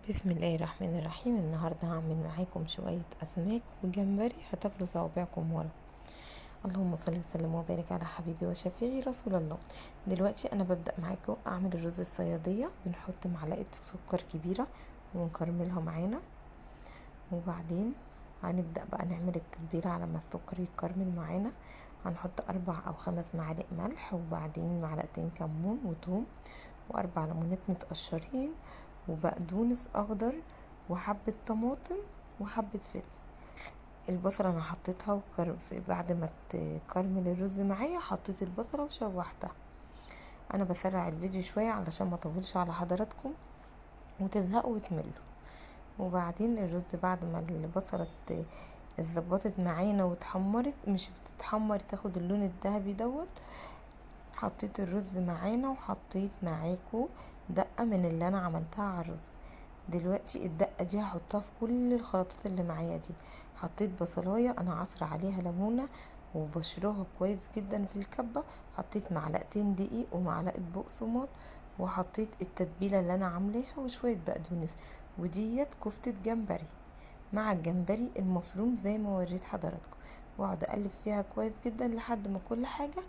بسم الله الرحمن الرحيم. النهاردة هعمل معاكم شوية أسماك وجمبري هتاكلوا صوابعكم ورا. اللهم صل وسلم وبارك على حبيبي وشفيعي رسول الله. دلوقتي أنا ببدأ معاكم أعمل الرز الصيادية. بنحط معلقة سكر كبيرة ونكرملها معانا، وبعدين هنبدأ بقى نعمل التتبيلة. على ما السكر يتكرمل معانا هنحط 4 أو 5 معالق ملح، وبعدين معلقتين كمون وتوم، و4 ليمونات متقشرين، وبقدونس اخضر، وحبة طماطم، وحبة فلفل. البصلة انا حطيتها بعد ما تكرمل الرز معايا حطيت البصلة وشوحتها. انا بسرع الفيديو شوية علشان ما اطولش على حضراتكم وتزهقوا وتملوا. وبعدين الرز بعد ما البصلة اتظبطت معانا واتحمرت، مش بتتحمر، تاخد اللون الذهبي دوت، حطيت الرز معانا وحطيت معاكو دقة من اللي انا عملتها على الرز. دلوقتي الدقة دي هحطها في كل الخلطات اللي معايا دي. حطيت بصلاية انا عصر عليها ليمونة وبشرها كويس جدا في الكبة، حطيت معلقتين دقيق ومعلقة بقسماط، وحطيت التتبيلة اللي انا عاملاها وشوية بقدونس. وديت كفتة جمبري مع الجمبري المفروم زي ما وريت حضراتكم، واقعد اقلب فيها كويس جدا لحد ما كل حاجة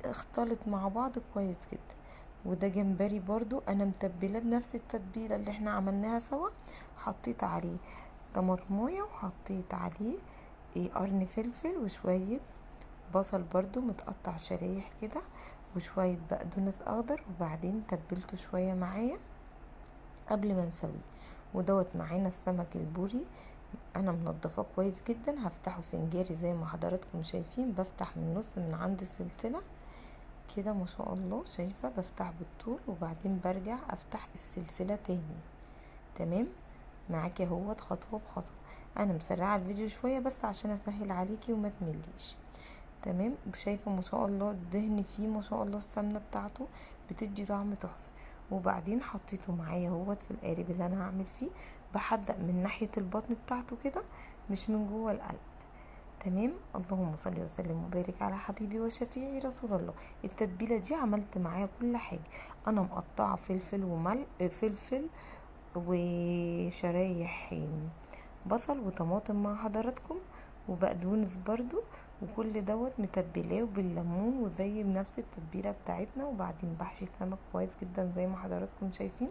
اختلط مع بعض كويس جدا. وده جمبري برضو انا متبله بنفس التتبيله اللي احنا عملناها سوا. حطيت عليه طماطمايه، وحطيت عليه قرن فلفل، وشويه بصل برضو متقطع شرايح كده، وشويه بقدونس اخضر، وبعدين تبلته شويه معايا قبل ما نسويه. ودوت معانا السمك البوري انا منضفاه كويس جدا، هفتحه سنجاري زي ما حضراتكم شايفين. بفتح من النص من عند السلسله كده ما شاء الله، شايفة؟ بفتح بالطول وبعدين برجع افتح السلسلة تاني. تمام معاكي اهوت خطوة بخطوة. انا مسرعة الفيديو شوية بس عشان اسهل عليكي وما تمليش. تمام، شايفة ما شاء الله الدهن فيه ما شاء الله، السمنة بتاعته بتدي طعم تحفة. وبعدين حطيته معايا اهوت في القالب اللي انا هعمل فيه. بحدق من ناحية البطن بتاعته كده، مش من جوه القلب. تمام. اللهم صل وسلم وبارك على حبيبي وشفيعي رسول الله. التتبيله دي عملت معايا كل حاجه. انا مقطعه فلفل فلفل وشرايح بصل وطماطم مع حضراتكم، وبقدونس برضو، وكل دوت متبلاه بالليمون وزي بنفس التتبيله بتاعتنا. وبعدين بحشي السمك كويس جدا زي ما حضراتكم شايفين،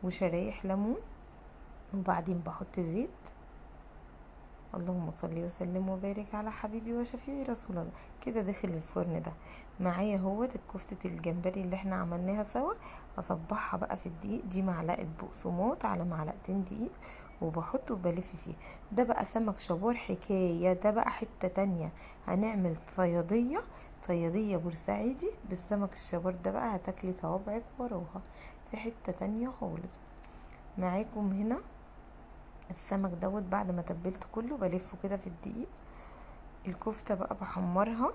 وشرايح ليمون، وبعدين بحط زيت. اللهم صل وسلم وبارك على حبيبي وشفيعي رسول الله. كده داخل الفرن ده معايا اهوت الكفتة الجمبري اللي احنا عملناها سوا. هصبحها بقى في الدقيق. دي معلقة بقسماط على معلقتين دقيق، وبحطه وبلف فيه. ده بقى سمك شبار حكاية، ده بقى حتة تانية. هنعمل صيادية بورسعيدي بالسمك الشبار ده، بقى هتاكلي صوابعك وراها في حتة تانية خالص. معاكم هنا السمك دوت بعد ما تبلته كله بلفه كده في الدقيق. الكفتة بقى بحمرها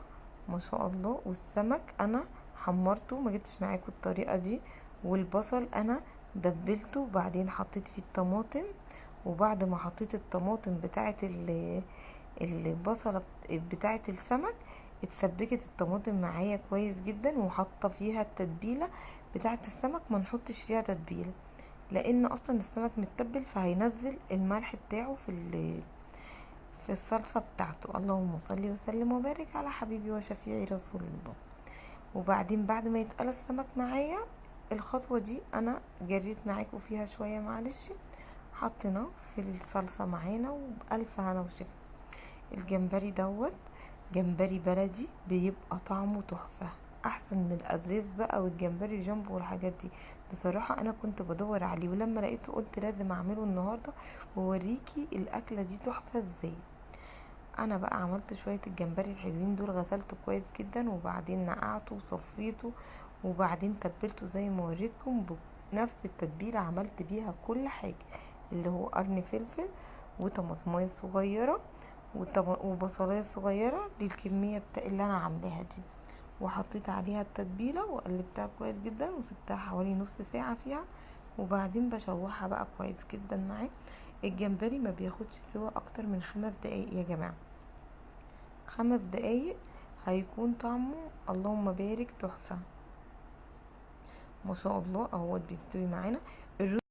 ما شاء الله، والسمك انا حمرته، ما جبتش معاكم الطريقة دي. والبصل انا دبلته، وبعدين حطيت فيه الطماطم. وبعد ما حطيت الطماطم بتاعة البصلة بتاعة السمك، اتسبكت الطماطم معايا كويس جدا، وحاطه فيها التتبيلة بتاعة السمك. ما نحطش فيها تتبيلة لان اصلا السمك متبل، فهينزل الملح بتاعه في الصلصه بتاعته. اللهم صل وسلم وبارك على حبيبي وشفيعي رسول الله. وبعدين بعد ما يتقلى السمك معايا، الخطوه دي انا جريت معاكم فيها شويه معلش، حطيناه في الصلصه معانا وبألف هنا وشفا. الجمبري دوت جمبري بلدي بيبقى طعمه تحفة، احسن من الازاز بقى والجمبري جامبو والحاجات دي. بصراحة انا كنت بدور عليه، ولما لقيته قلت لازم اعمله النهاردة ووريكي الاكلة دي تحفة ازاي. انا بقى عملت شوية الجمبري الحلوين دول، غسلته كويس جدا، وبعدين نقعته وصفيته، وبعدين تبلته زي ما وريتكم بنفس التتبيلة. عملت بيها كل حاجة، اللي هو قرن فلفل وطماطمايه صغيرة وبصلايه صغيره للكميه اللي انا عاملاها دي. وحطيت عليها التتبيله وقلبتها كويس جدا، وسبتها حوالي نص ساعه فيها. وبعدين بشوحها بقى كويس جدا معاه. الجمبري ما بياخدش سوا اكتر من 5 دقايق يا جماعه، 5 دقايق هيكون طعمه اللهم بارك تحفه ما شاء الله. اهوت بيستوي معانا.